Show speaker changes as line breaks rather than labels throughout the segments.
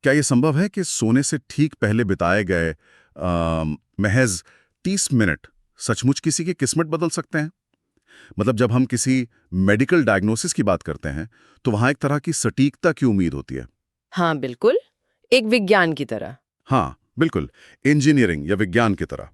क्या ये संभव है कि सोने से ठीक पहले बिताए गए महज 30 मिनट सचमुच किसी की किस्मत बदल सकते हैं? मतलब जब हम किसी मेडिकल डायग्नोसिस की बात करते हैं तो वहां एक तरह की सटीकता की उम्मीद होती है।
हाँ बिल्कुल, एक विज्ञान की तरह।
हाँ बिल्कुल, इंजीनियरिंग या विज्ञान की तरह।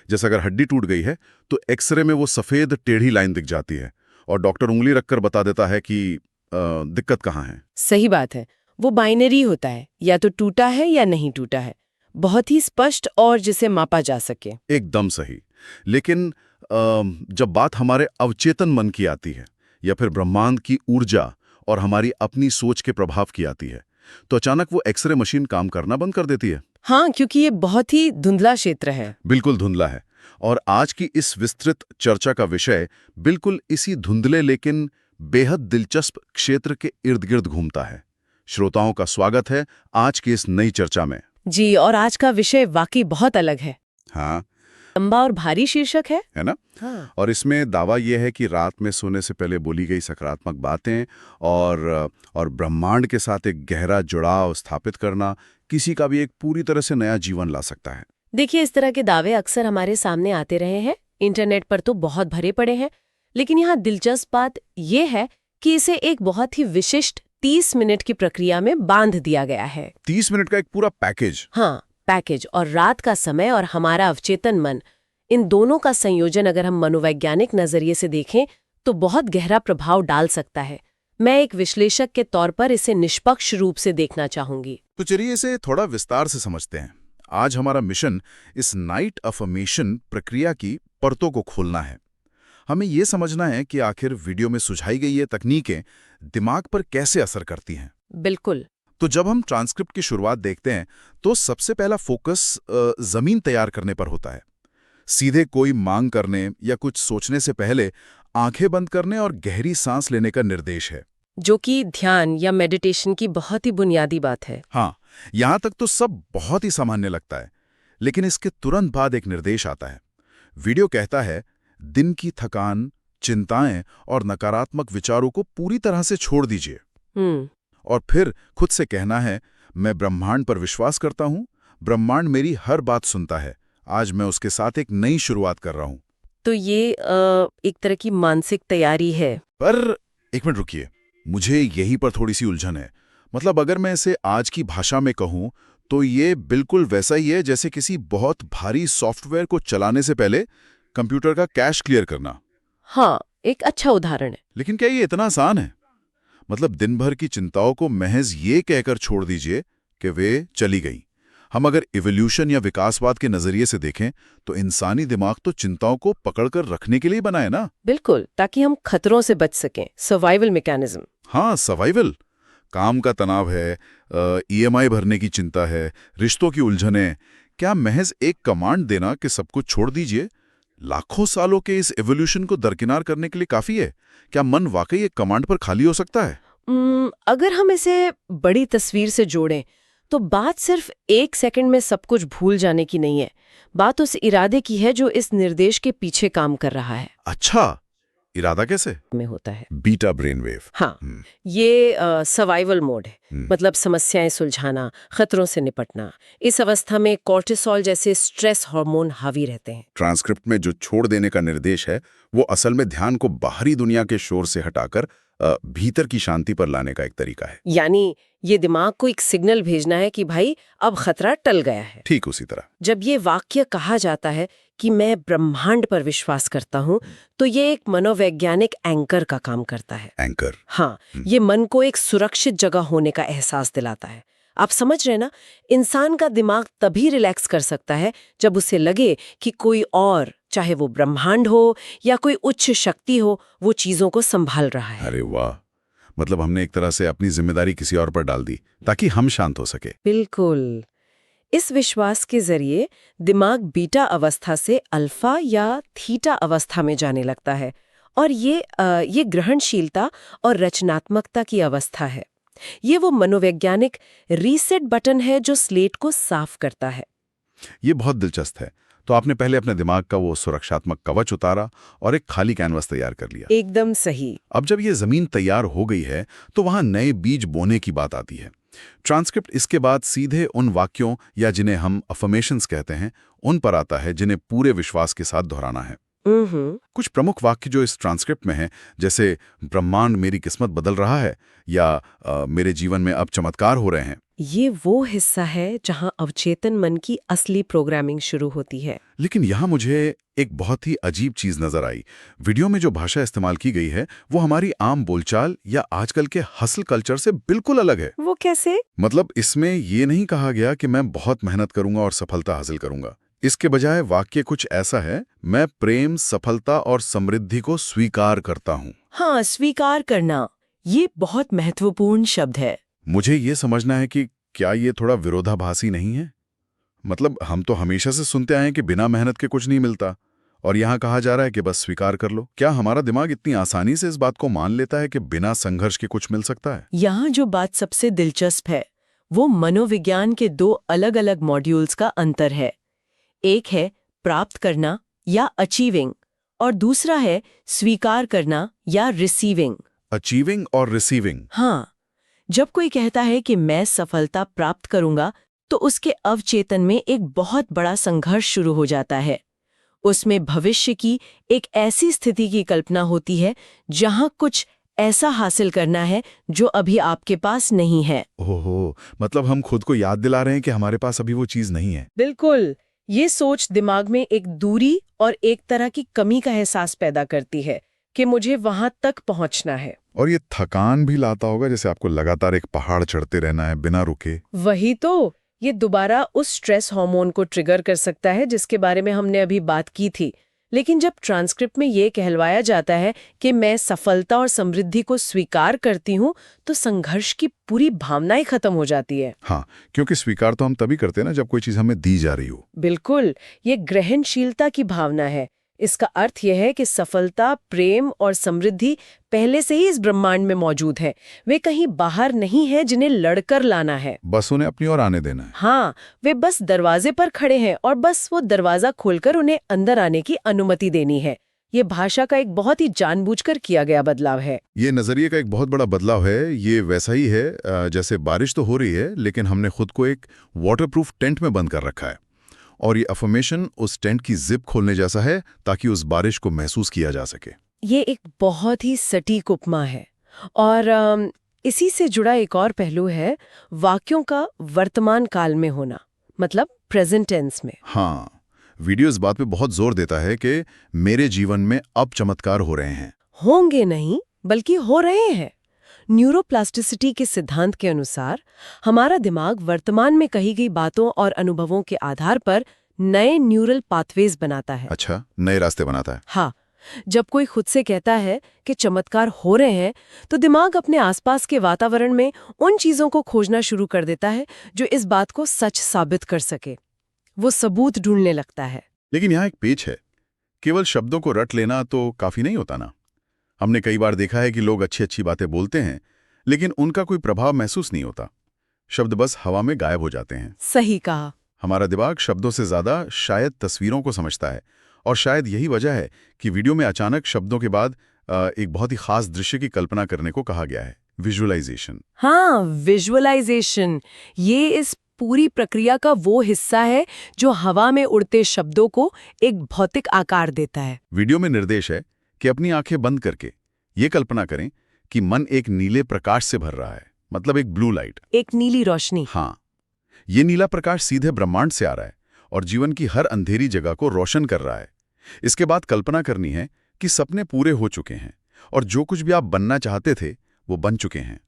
जैसे अगर हड्डी टूट गई है तो एक्सरे में वो सफेद टेढ़ी लाइन दिख जाती है और डॉक्टर उंगली रखकर बता देता है कि दिक्कत कहाँ है।
सही बात है, वो बाइनरी होता है, या तो टूटा है या नहीं टूटा है। बहुत ही स्पष्ट और जिसे मापा जा सके।
एकदम सही। लेकिन जब बात हमारे अवचेतन मन की आती है या फिर ब्रह्मांड की ऊर्जा और हमारी अपनी सोच के प्रभाव की आती है तो अचानक वो एक्सरे मशीन काम करना बंद कर देती है।
हाँ, क्योंकि ये बहुत ही धुंधला क्षेत्र है।
बिल्कुल धुंधला है। और आज की इस विस्तृत चर्चा का विषय बिल्कुल इसी धुंधले लेकिन बेहद दिलचस्प क्षेत्र के इर्द गिर्द घूमता है। श्रोताओं का स्वागत है आज की इस नई चर्चा में।
जी, और आज का विषय वाकई बहुत अलग है।
हाँ,
लंबा और भारी शीर्षक है
ना?
हाँ।
और इसमें दावा यह है कि रात में सोने से पहले बोली गई सकारात्मक बातें और ब्रह्मांड के साथ एक गहरा जुड़ाव स्थापित करना किसी का भी एक पूरी तरह से नया जीवन ला सकता है।
देखिए, इस तरह के दावे अक्सर हमारे सामने आते रहे हैं, इंटरनेट पर तो बहुत भरे पड़े हैं। लेकिन यहाँ दिलचस्प बात यह है कि इसे एक बहुत ही विशिष्ट 30 मिनट की प्रक्रिया में बांध दिया गया है।
30 मिनट का एक पूरा पैकेज।
हाँ, पैकेज। और रात का समय और हमारा अवचेतन मन, इन दोनों का संयोजन अगर हम मनोवैज्ञानिक नजरिए से देखें तो बहुत गहरा प्रभाव डाल सकता है। मैं एक विश्लेषक के तौर पर इसे निष्पक्ष रूप से देखना चाहूंगी।
तो चलिए इसे थोड़ा विस्तार से समझते हैं। आज हमारा मिशन इस नाइट अफर्मेशन प्रक्रिया की परतों को खोलना है। हमें यह समझना है कि आखिर वीडियो में सुझाई गई ये तकनीकें दिमाग पर कैसे असर करती हैं।
बिल्कुल।
तो जब हम ट्रांसक्रिप्ट की शुरुआत देखते हैं तो सबसे पहला फोकस जमीन तैयार करने पर होता है। सीधे कोई मांग करने या कुछ सोचने से पहले आंखें बंद करने और गहरी सांस लेने का निर्देश है,
जो कि ध्यान या मेडिटेशन की बहुत ही बुनियादी बात है।
हाँ, यहां तक तो सब बहुत ही सामान्य लगता है। लेकिन इसके तुरंत बाद एक निर्देश आता है। वीडियो कहता है, दिन की थकान, चिंताएं और नकारात्मक विचारों को पूरी तरह से छोड़ दीजिए। और फिर खुद से कहना है, मैं ब्रह्मांड पर विश्वास करता हूं, ब्रह्मांड मेरी हर बात सुनता है, आज मैं उसके साथ एक नई शुरुआत कर रहा हूं।
तो ये एक तरह की मानसिक तैयारी है।
पर एक मिनट रुकिए, मुझे यहीं पर थोड़ी सी उलझन है। मतलब अगर मैं इसे आज की भाषा में कहूं तो ये बिल्कुल वैसा ही है जैसे किसी बहुत भारी सॉफ्टवेयर को चलाने से पहले कंप्यूटर का कैश क्लियर करना।
हाँ, एक अच्छा उदाहरण है।
लेकिन क्या ये इतना आसान है? मतलब दिन भर की चिंताओं को महज ये कहकर छोड़ दीजिए कि वे चली गई। हम अगर इवोल्यूशन या विकासवाद के नजरिए से देखें तो इंसानी दिमाग तो चिंताओं को पकड़कर रखने के लिए बना है ना।
बिल्कुल, ताकि हम खतरों से बच सकें। Survival mechanism.
हाँ, सर्वाइवल। काम का तनाव है, ईएमआई भरने की चिंता है, रिश्तों की उलझनें। क्या महज एक कमांड देना कि सब कुछ छोड़ दीजिए लाखों सालों के इस एवोल्यूशन को दरकिनार करने के लिए काफी है? क्या मन वाकई एक कमांड पर खाली हो सकता है?
अगर हम इसे बड़ी तस्वीर से जोड़ें तो बात सिर्फ 1 सेकंड में सब कुछ भूल जाने की नहीं है। बात उस इरादे की है जो इस निर्देश के पीछे काम कर रहा है।
अच्छा, इरादा कैसे
में होता है?
Beta brainwave.
हाँ, ये सर्वाइवल मोड है। मतलब समस्याएं सुलझाना, खतरों से निपटना। इस अवस्था में कॉर्टिसोल जैसे स्ट्रेस हार्मोन हावी रहते हैं।
ट्रांसक्रिप्ट में जो छोड़ देने का निर्देश है वो असल में ध्यान को बाहरी दुनिया के शोर से हटाकर भीतर की शांति पर लाने का एक तरीका है।
यानी ये दिमाग को एक सिग्नल भेजना है कि भाई अब खतरा टल गया है।
ठीक उसी तरह
जब ये वाक्य कहा जाता है कि मैं ब्रह्मांड पर विश्वास करता हूँ तो ये एक मनोवैज्ञानिक एंकर का काम करता है।
एंकर?
हाँ, ये मन को एक सुरक्षित जगह होने का एहसास दिलाता है। आप समझ रहे ना, इंसान का दिमाग तभी रिलैक्स कर सकता है जब उसे लगे कि कोई और, चाहे वो ब्रह्मांड हो या कोई उच्च शक्ति हो, वो चीजों को संभाल रहा है।
अरे वाह, मतलब हमने एक तरह से अपनी जिम्मेदारी किसी और पर डाल दी ताकि हम शांत हो सके।
बिल्कुल। इस विश्वास के जरिए दिमाग बीटा अवस्था से अल्फा या थीटा अवस्था में जाने लगता है और ये ग्रहणशीलता और रचनात्मकता की अवस्था है। ये वो मनोवैज्ञानिक रीसेट बटन है जो स्लेट को साफ करता है।
ये बहुत दिलचस्प है। तो आपने पहले अपने दिमाग का वो सुरक्षात्मक कवच उतारा और एक खाली कैनवस तैयार कर लिया।
एकदम सही।
अब जब ये जमीन तैयार हो गई है तो वहां नए बीज बोने की बात आती है। ट्रांसक्रिप्ट इसके बाद सीधे उन वाक्यों या जिन्हें हम अफर्मेशंस कहते हैं उन पर आता है जिन्हें पूरे विश्वास के साथ दोहराना है। कुछ प्रमुख वाक्य जो इस ट्रांसक्रिप्ट में हैं, जैसे ब्रह्मांड मेरी किस्मत बदल रहा है या मेरे जीवन में अब चमत्कार हो रहे हैं।
ये वो हिस्सा है जहां अवचेतन मन की असली प्रोग्रामिंग शुरू होती है।
लेकिन यहाँ मुझे एक बहुत ही अजीब चीज नजर आई। वीडियो में जो भाषा इस्तेमाल की गई है वो हमारी आम बोलचाल या आजकल के हसल कल्चर से बिल्कुल अलग है।
वो कैसे?
मतलब इसमें ये नहीं कहा गया कि मैं बहुत मेहनत करूंगा और सफलता हासिल करूंगा। इसके बजाय वाक्य कुछ ऐसा है, मैं प्रेम, सफलता और समृद्धि को स्वीकार करता हूँ।
हाँ, स्वीकार करना, ये बहुत महत्वपूर्ण शब्द है।
मुझे ये समझना है कि क्या ये थोड़ा विरोधाभासी नहीं है? मतलब हम तो हमेशा से सुनते आए हैं कि बिना मेहनत के कुछ नहीं मिलता, और यहाँ कहा जा रहा है कि बस स्वीकार कर लो। क्या हमारा दिमाग इतनी आसानी से इस बात को मान लेता है कि बिना संघर्ष के कुछ मिल सकता है?
यहाँ जो बात सबसे दिलचस्प है वो मनोविज्ञान के दो अलग अलग मॉड्यूल्स का अंतर है। एक है प्राप्त करना या अचीविंग, और दूसरा है स्वीकार करना या रिसीविंग।
अचीविंग और रिसीविंग।
हाँ, जब कोई कहता है कि मैं सफलता प्राप्त करूंगा तो उसके अवचेतन में एक बहुत बड़ा संघर्ष शुरू हो जाता है। उसमें भविष्य की एक ऐसी स्थिति की कल्पना होती है जहां कुछ ऐसा हासिल करना है जो अभी आपके पास नहीं है।
ओहो, मतलब हम खुद को याद दिला रहे हैं कि हमारे पास अभी वो चीज नहीं है।
बिल्कुल, ये सोच दिमाग में एक दूरी और एक तरह की कमी का एहसास पैदा करती है कि मुझे वहां तक पहुंचना है।
और ये थकान भी लाता होगा, जैसे आपको लगातार एक पहाड़ चढ़ते रहना है बिना रुके।
वही तो, ये दोबारा उस स्ट्रेस हार्मोन को ट्रिगर कर सकता है जिसके बारे में हमने अभी बात की थी। लेकिन जब ट्रांसक्रिप्ट में ये कहलवाया जाता है कि मैं सफलता और समृद्धि को स्वीकार करती हूँ, तो संघर्ष की पूरी भावना ही खत्म हो जाती है।
हाँ, क्योंकि स्वीकार तो हम तभी करते हैं ना जब कोई चीज हमें दी जा रही हो।
बिल्कुल, ये ग्रहणशीलता की भावना है। इसका अर्थ यह है कि सफलता, प्रेम और समृद्धि पहले से ही इस ब्रह्मांड में मौजूद है। वे कहीं बाहर नहीं है जिन्हें लड़कर लाना है,
बस उन्हें अपनी ओर आने देना है।
हाँ, वे बस दरवाजे पर खड़े हैं और बस वो दरवाजा खोलकर उन्हें अंदर आने की अनुमति देनी है। ये भाषा का एक बहुत ही जानबूझकर किया गया बदलाव है।
ये नजरिए का एक बहुत बड़ा बदलाव है। ये वैसा ही है जैसे बारिश तो हो रही है लेकिन हमने खुद को एक वाटरप्रूफ टेंट में बंद कर रखा है, और ये अफर्मेशन उस टेंट की जिप खोलने जैसा है ताकि उस बारिश को महसूस किया जा सके।
ये एक बहुत ही सटीक उपमा है। और इसी से जुड़ा एक और पहलू है वाक्यों का वर्तमान काल में होना, मतलब प्रेजेंट टेंस में।
हाँ, वीडियो इस बात पे बहुत जोर देता है कि मेरे जीवन में अब चमत्कार हो रहे हैं।
होंगे नहीं, बल्कि हो रहे हैं। न्यूरोप्लास्टिसिटी के सिद्धांत के अनुसार हमारा दिमाग वर्तमान में कही गई बातों और अनुभवों के आधार पर नए न्यूरल पाथवेज बनाता है।
अच्छा, नए रास्ते बनाता है।
हाँ, जब कोई खुद से कहता है कि चमत्कार हो रहे हैं, तो दिमाग अपने आसपास के वातावरण में उन चीजों को खोजना शुरू कर देता है जो इस बात को सच साबित कर सके। वो सबूत ढूंढने लगता है।
लेकिन यहाँ एक पेच है, केवल शब्दों को रट लेना तो काफी नहीं होता ना। हमने कई बार देखा है कि लोग अच्छी अच्छी बातें बोलते हैं लेकिन उनका कोई प्रभाव महसूस नहीं होता। शब्द बस हवा में गायब हो जाते हैं।
सही कहा।
हमारा दिमाग शब्दों से ज्यादा शायद तस्वीरों को समझता है, और शायद यही वजह है कि वीडियो में अचानक शब्दों के बाद एक बहुत ही खास दृश्य की कल्पना करने को कहा गया है, विजुअलाइजेशन।
हाँ, विजुअलाइजेशन, ये इस पूरी प्रक्रिया का वो हिस्सा है जो हवा में उड़ते शब्दों को एक भौतिक आकार देता है।
वीडियो में निर्देश है कि अपनी आंखें बंद करके ये कल्पना करें कि मन एक नीले प्रकाश से भर रहा है, मतलब एक ब्लू लाइट,
एक नीली रोशनी।
हाँ, ये नीला प्रकाश सीधे ब्रह्मांड से आ रहा है और जीवन की हर अंधेरी जगह को रोशन कर रहा है। इसके बाद कल्पना करनी है कि सपने पूरे हो चुके हैं और जो कुछ भी आप बनना चाहते थे वो बन चुके हैं।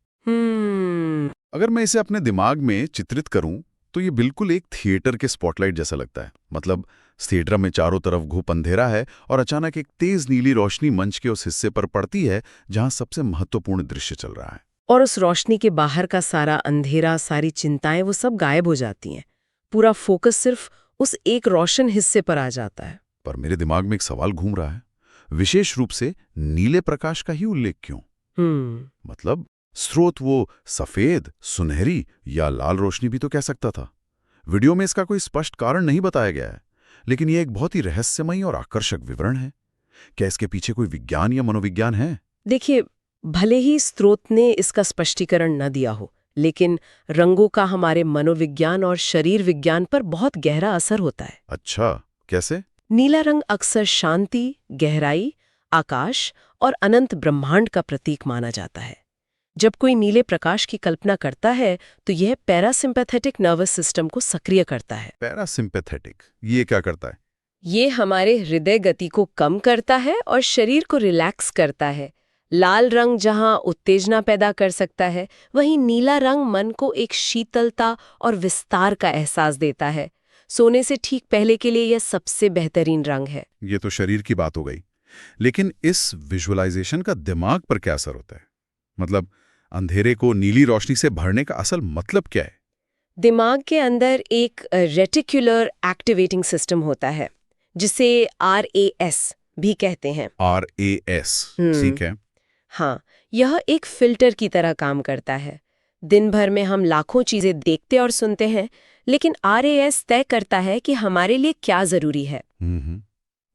अगर मैं इसे अपने दिमाग में चित्रित करूं तो ये बिल्कुल एक थिएटर के स्पॉटलाइट जैसा लगता है। मतलब थिएटर में चारों तरफ घुप अंधेरा है और अचानक एक तेज नीली रोशनी मंच के उस हिस्से पर पड़ती है जहां सबसे महत्वपूर्ण दृश्य चल रहा है।
और उस रोशनी के बाहर का सारा अंधेरा, सारी चिंताएं, वो सब गायब हो जाती हैं। पूरा फोकस सिर्फ उस एक रोशन हिस्से पर आ जाता है।
पर मेरे दिमाग में एक सवाल घूम रहा है, विशेष रूप से नीले प्रकाश का ही उल्लेख क्यों? मतलब स्रोत वो सफेद, सुनहरी या लाल रोशनी भी तो कह सकता था। वीडियो में इसका कोई स्पष्ट कारण नहीं बताया गया है, लेकिन ये एक बहुत ही रहस्यमयी और आकर्षक विवरण है। क्या इसके पीछे कोई विज्ञान या मनोविज्ञान है?
देखिए, भले ही स्रोत ने इसका स्पष्टीकरण न दिया हो, लेकिन रंगों का हमारे मनोविज्ञान और शरीर विज्ञान पर बहुत गहरा असर होता है।
अच्छा, कैसे?
नीला रंग अक्सर शांति, गहराई, आकाश और अनंत ब्रह्मांड का प्रतीक माना जाता है। जब कोई नीले प्रकाश की कल्पना करता है तो यह पैरासिम्पैथेटिक नर्वस सिस्टम को सक्रिय करता है।
पैरासिम्पैथेटिक, ये क्या करता है?
ये हमारे हृदय गति को कम करता है और शरीर को रिलैक्स करता है। लाल रंग जहां उत्तेजना पैदा कर सकता है, वहीं नीला रंग मन को एक शीतलता और विस्तार का एहसास देता है। सोने से ठीक पहले के लिए यह सबसे बेहतरीन रंग है।
ये तो शरीर की बात हो गई, लेकिन इस विजुअलाइजेशन का दिमाग पर क्या असर होता है? मतलब अंधेरे को नीली रोशनी से भरने का असल मतलब क्या है?
दिमाग के अंदर एक रेटिकुलर एक्टिवेटिंग सिस्टम होता है, जिसे RAS भी कहते हैं।
RAS, ठीक है।
हाँ, यह एक फिल्टर की तरह काम करता है। दिन भर में हम लाखों चीजें देखते और सुनते हैं, लेकिन RAS तय करता है कि हमारे लिए क्या जरूरी है।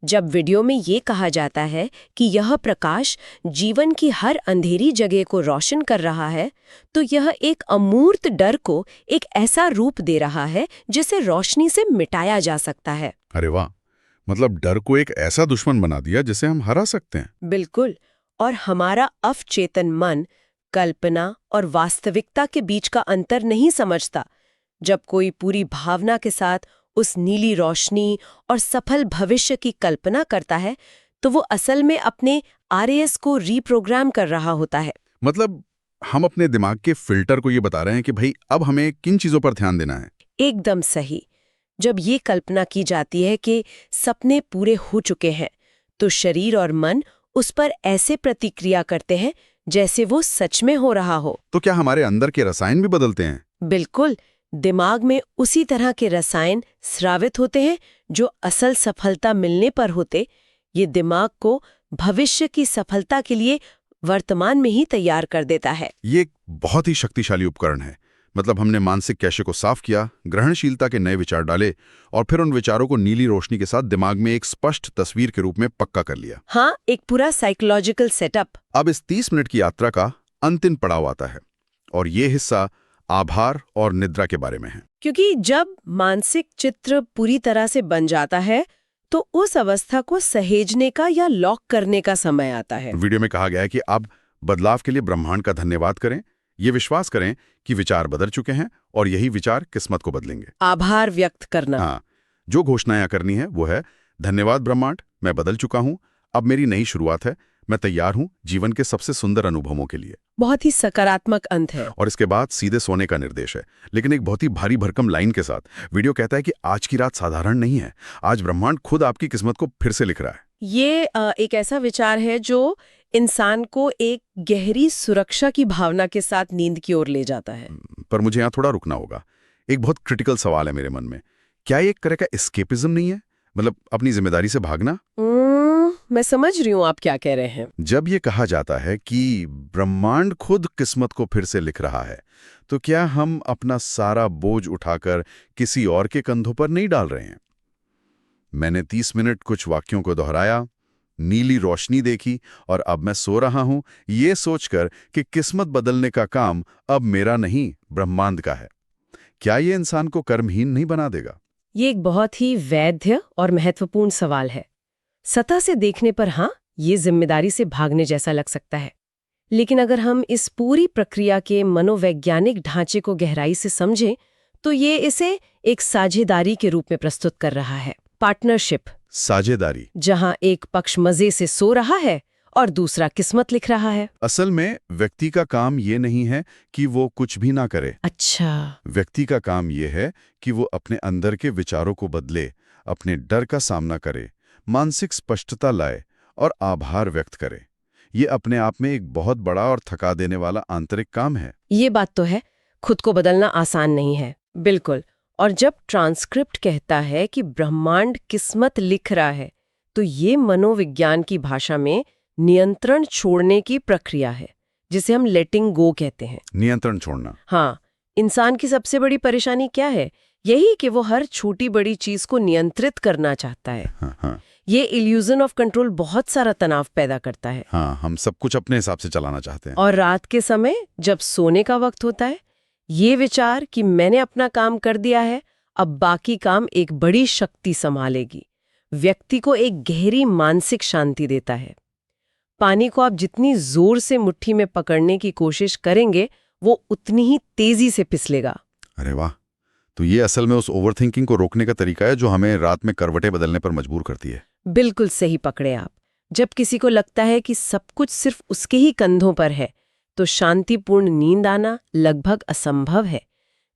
जब वीडियो में ये कहा जाता है कि यह प्रकाश जीवन की हर अंधेरी जगह को रोशन कर रहा है, तो यह एक अमूर्त डर को एक ऐसा रूप दे रहा है जिसे रोशनी से मिटाया जा सकता है।
अरे वाह, मतलब डर को एक ऐसा दुश्मन बना दिया जिसे हम हरा सकते हैं।
बिल्कुल, और हमारा अवचेतन मन कल्पना और वास्तविकता के बीच का अंतर नहीं समझता। जब कोई पूरी भावना के साथ उस नीली रोशनी और सफल भविष्य की कल्पना करता है, तो वो असल में अपने RAS को रीप्रोग्राम कर रहा होता है।
मतलब हम अपने दिमाग के फिल्टर को ये बता रहे हैं कि भाई अब हमें किन चीजों पर ध्यान देना है।
एकदम सही। जब ये कल्पना की जाती है कि सपने पूरे हो चुके हैं, तो शरीर और मन उस पर ऐसे प्रतिक्रिया करते हैं जैसे वो सच में हो रहा हो।
तो क्या हमारे अंदर के रसायन भी बदलते हैं?
बिल्कुल, दिमाग में उसी तरह के रसायन स्रावित होते हैं जो असल सफलता मिलने पर होते। ये दिमाग को भविष्य की सफलता के लिए वर्तमान में ही तैयार कर देता है।
ये एक बहुत ही शक्तिशाली उपकरण है। मतलब हमने मानसिक कैशे को साफ किया, ग्रहणशीलता के नए विचार डाले और फिर उन विचारों को नीली रोशनी के साथ दिमाग में एक स्पष्ट तस्वीर के रूप में पक्का कर लिया।
हाँ, एक पूरा साइकोलॉजिकल सेटअप।
अब इस 30 मिनट की यात्रा का अंतिम पड़ाव आता है और ये हिस्सा आभार और निद्रा के बारे में है।
क्योंकि जब मानसिक चित्र पूरी तरह से बन जाता है, तो उस अवस्था को सहेजने का या लॉक करने का समय आता है।
वीडियो में कहा गया है कि अब बदलाव के लिए ब्रह्मांड का धन्यवाद करें, ये विश्वास करें कि विचार बदल चुके हैं और यही विचार किस्मत को बदलेंगे।
आभार व्यक्त करना।
हाँ, जो घोषणाएं करनी है वो है, धन्यवाद ब्रह्मांड, मैं बदल चुका हूं, अब मेरी नई शुरुआत है, मैं तैयार हूं जीवन के सबसे सुंदर अनुभवों के लिए।
बहुत ही सकारात्मक अंत है।
और इसके बाद सीधे सोने का निर्देश है, लेकिन एक बहुत ही भारी भरकम लाइन के साथ। वीडियो कहता है कि आज की रात साधारण नहीं है, आज ब्रह्मांड खुद आपकी किस्मत को फिर से लिख रहा है।
ये एक ऐसा विचार है जो इंसान को एक गहरी सुरक्षा की भावना के साथ नींद की ओर ले जाता है।
पर मुझे यहाँ थोड़ा रुकना होगा। एक बहुत क्रिटिकल सवाल है मेरे मन में, क्या ये एक तरह का एस्केपिज्म नहीं है? मतलब अपनी जिम्मेदारी से भागना?
मैं समझ रही हूँ आप क्या कह रहे हैं।
जब ये कहा जाता है कि ब्रह्मांड खुद किस्मत को फिर से लिख रहा है, तो क्या हम अपना सारा बोझ उठाकर किसी और के कंधों पर नहीं डाल रहे हैं? मैंने 30 मिनट कुछ वाक्यों को दोहराया, नीली रोशनी देखी और अब मैं सो रहा हूं ये सोचकर कि किस्मत बदलने का काम अब मेरा नहीं, ब्रह्मांड का है। क्या ये इंसान को कर्महीन नहीं बना देगा?
ये एक बहुत ही वैध और महत्वपूर्ण सवाल है। सतह से देखने पर हाँ, ये जिम्मेदारी से भागने जैसा लग सकता है, लेकिन अगर हम इस पूरी प्रक्रिया के मनोवैज्ञानिक ढांचे को गहराई से समझें, तो ये इसे एक साझेदारी के रूप में प्रस्तुत कर रहा है। पार्टनरशिप,
साझेदारी,
जहां एक पक्ष मजे से सो रहा है और दूसरा किस्मत लिख रहा है।
असल में व्यक्ति का काम ये नहीं है कि वो कुछ भी ना करे।
अच्छा,
व्यक्ति का काम ये है कि वो अपने अंदर के विचारों को बदले, अपने डर का सामना करे, मानसिक स्पष्टता लाए और आभार व्यक्त करे। ये अपने आप में एक बहुत बड़ा और थका देने वाला आंतरिक काम है।
ये बात तो है, खुद को बदलना आसान नहीं है। बिल्कुल। और जब ट्रांसक्रिप्ट कहता है कि ब्रह्मांड किस्मत लिख रहा है, तो ये मनोविज्ञान की भाषा में नियंत्रण छोड़ने की प्रक्रिया है, जिसे हम लेटिंग गो कहते हैं।
नियंत्रण छोड़ना।
हाँ, इंसान की सबसे बड़ी परेशानी क्या है यही कि वो हर छोटी बड़ी चीज को नियंत्रित करना चाहता है।
हाँ,
ये इल्यूजन ऑफ कंट्रोल बहुत सारा तनाव पैदा करता है।
हाँ, हम सब कुछ अपने हिसाब से चलाना चाहते हैं।
और रात के समय जब सोने का वक्त होता है, ये विचार कि मैंने अपना काम कर दिया है, अब बाकी काम एक बड़ी शक्ति संभालेगी, व्यक्ति को एक गहरी मानसिक शांति देता है। पानी को आप जितनी जोर से मुट्ठी में पकड़ने की कोशिश करेंगे, वो उतनी ही तेजी से फिसलेगा।
अरे वाह! तो ये असल में उस ओवरथिंकिंग को रोकने का तरीका है जो हमें रात में करवटें बदलने पर मजबूर करती है।
बिल्कुल सही पकड़े आप। जब किसी को लगता है कि सब कुछ सिर्फ उसके ही कंधों पर है, तो शांतिपूर्ण नींद आना लगभग असंभव है।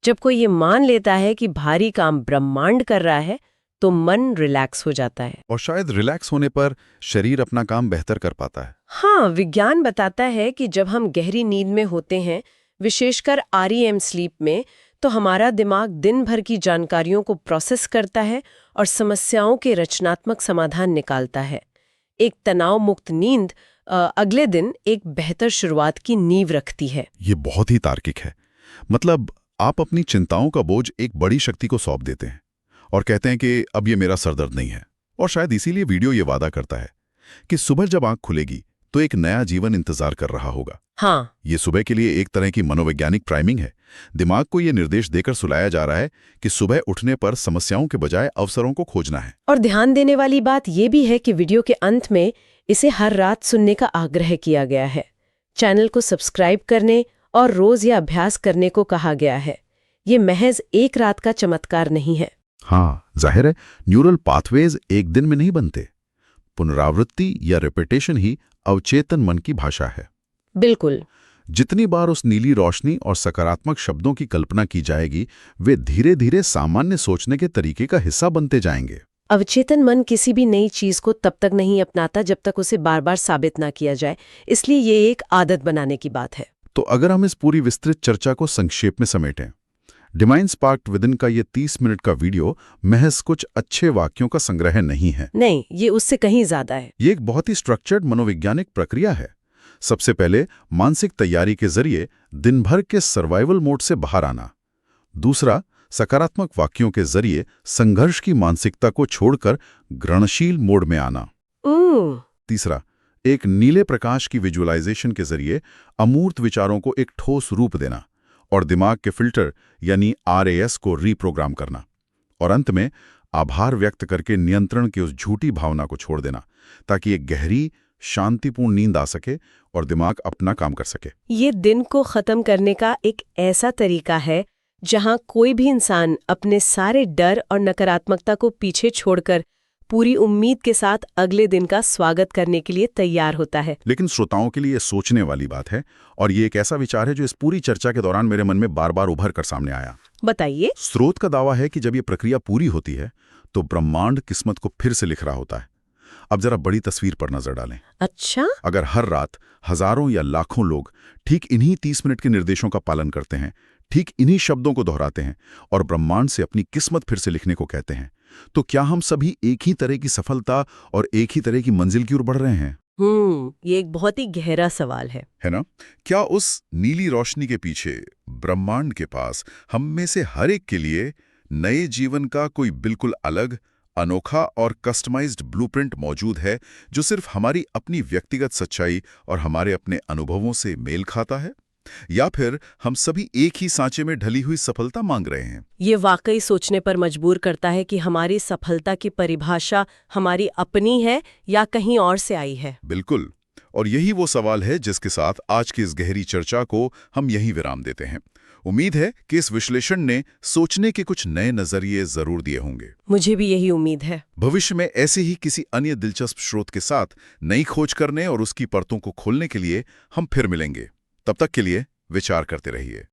जब कोई ये मान लेता है कि भारी काम ब्रह्मांड कर रहा है, तो मन रिलैक्स हो जाता है।
और शायद रिलैक्स होने पर शरीर अपना काम बेहतर कर पाता है।
हाँ, विज्ञान बताता है कि जब हम गहरी नींद में होते हैं, विशेषकर REM स्लीप में, तो हमारा दिमाग दिन भर की जानकारियों को प्रोसेस करता है और समस्याओं के रचनात्मक समाधान निकालता है। एक तनाव मुक्त नींद अगले दिन एक बेहतर शुरुआत की नींव रखती है।
ये बहुत ही तार्किक है। मतलब आप अपनी चिंताओं का बोझ एक बड़ी शक्ति को सौंप देते हैं और कहते हैं कि अब ये मेरा सरदर्द नहीं है। और शायद इसीलिए वीडियो ये वादा करता है कि सुबह जब आंख खुलेगी तो एक नया जीवन इंतजार कर रहा होगा।
हाँ,
ये सुबह के लिए एक तरह की मनोवैज्ञानिक प्राइमिंग है। दिमाग को ये निर्देश देकर सुलाया जा रहा है कि सुबह उठने पर समस्याओं के बजाय अवसरों को खोजना है।
और ध्यान देने वाली बात यह भी है कि वीडियो के अंत में इसे हर रात सुनने का आग्रह किया गया है। चैनल को सब्सक्राइब करने और रोज यह अभ्यास करने को कहा गया है। ये महज एक रात का चमत्कार नहीं है।
हाँ, जाहिर है न्यूरल पाथवेज एक दिन में नहीं बनते। पुनरावृत्ति या रिपीटेशन ही अवचेतन मन की भाषा है।
बिल्कुल।
जितनी बार उस नीली रोशनी और सकारात्मक शब्दों की कल्पना की जाएगी, वे धीरे धीरे सामान्य सोचने के तरीके का हिस्सा बनते जाएंगे।
अवचेतन मन किसी भी नई चीज को तब तक नहीं अपनाता जब तक उसे बार बार साबित ना किया जाए, इसलिए ये एक आदत बनाने की बात है।
तो अगर हम इस पूरी विस्तृत चर्चा को संक्षेप में समेटें, डिवाइन स्पार्क्ड विदिन का ये 30 मिनट का वीडियो महज कुछ अच्छे वाक्यों का संग्रह नहीं है।
नहीं, ये उससे कहीं ज्यादा है।
ये एक बहुत ही स्ट्रक्चर्ड मनोवैज्ञानिक प्रक्रिया है। सबसे पहले मानसिक तैयारी के जरिए दिन भर के सर्वाइवल मोड से बाहर आना। दूसरा, सकारात्मक वाक्यों के जरिए संघर्ष की मानसिकता को छोड़कर ग्रहणशील मोड में आना। तीसरा, एक नीले प्रकाश की विजुअलाइजेशन के जरिए अमूर्त विचारों को एक ठोस रूप देना और दिमाग के फिल्टर यानी RAS को रीप्रोग्राम करना। और अंत में आभार व्यक्त करके नियंत्रण की उस झूठी भावना को छोड़ देना, ताकि एक गहरी शांतिपूर्ण नींद आ सके और दिमाग अपना काम कर सके।
ये दिन को खत्म करने का एक ऐसा तरीका है जहां कोई भी इंसान अपने सारे डर और नकारात्मकता को पीछे छोड़कर पूरी उम्मीद के साथ अगले दिन का स्वागत करने के लिए तैयार होता है।
लेकिन श्रोताओं के लिए सोचने वाली बात है, और ये एक ऐसा विचार है जो इस पूरी चर्चा के दौरान मेरे मन में बार बार उभर कर सामने आया।
बताइए।
स्रोत का दावा है कि जब ये प्रक्रिया पूरी होती है तो ब्रह्मांड किस्मत को फिर से लिख रहा होता है। अब जरा बड़ी तस्वीर पर नजर डालें।
अच्छा?
अगर हर रात हजारों या लाखों लोग ठीक इन्हीं 30 मिनट के निर्देशों का पालन करते हैं, ठीक इन्हीं शब्दों को दोहराते हैं और ब्रह्मांड से अपनी किस्मत फिर से लिखने को कहते हैं, तो क्या हम सभी एक ही तरह की सफलता और एक ही तरह की मंजिल की ओर बढ़ रहे हैं?
ये एक बहुत ही गहरा सवाल है
ना? क्या उस नीली रोशनी के पीछे ब्रह्मांड के पास हम में से हर एक के लिए नए जीवन का कोई बिल्कुल अलग, अनोखा और कस्टमाइज्ड ब्लूप्रिंट मौजूद है, जो सिर्फ हमारी अपनी व्यक्तिगत सच्चाई और हमारे अपने अनुभवों से मेल खाता है? या फिर हम सभी एक ही सांचे में ढली हुई सफलता मांग रहे हैं?
ये वाकई सोचने पर मजबूर करता है कि हमारी सफलता की परिभाषा हमारी अपनी है या कहीं और से आई है।
बिल्कुल। और यही वो सवाल है जिसके साथ आज की इस गहरी चर्चा को हम यहीं विराम देते हैं। उम्मीद है कि इस विश्लेषण ने सोचने के कुछ नए नजरिए जरूर दिए होंगे।
मुझे भी यही उम्मीद है।
भविष्य में ऐसे ही किसी अन्य दिलचस्प स्रोत के साथ नई खोज करने और उसकी परतों को खोलने के लिए हम फिर मिलेंगे। तब तक के लिए विचार करते रहिए।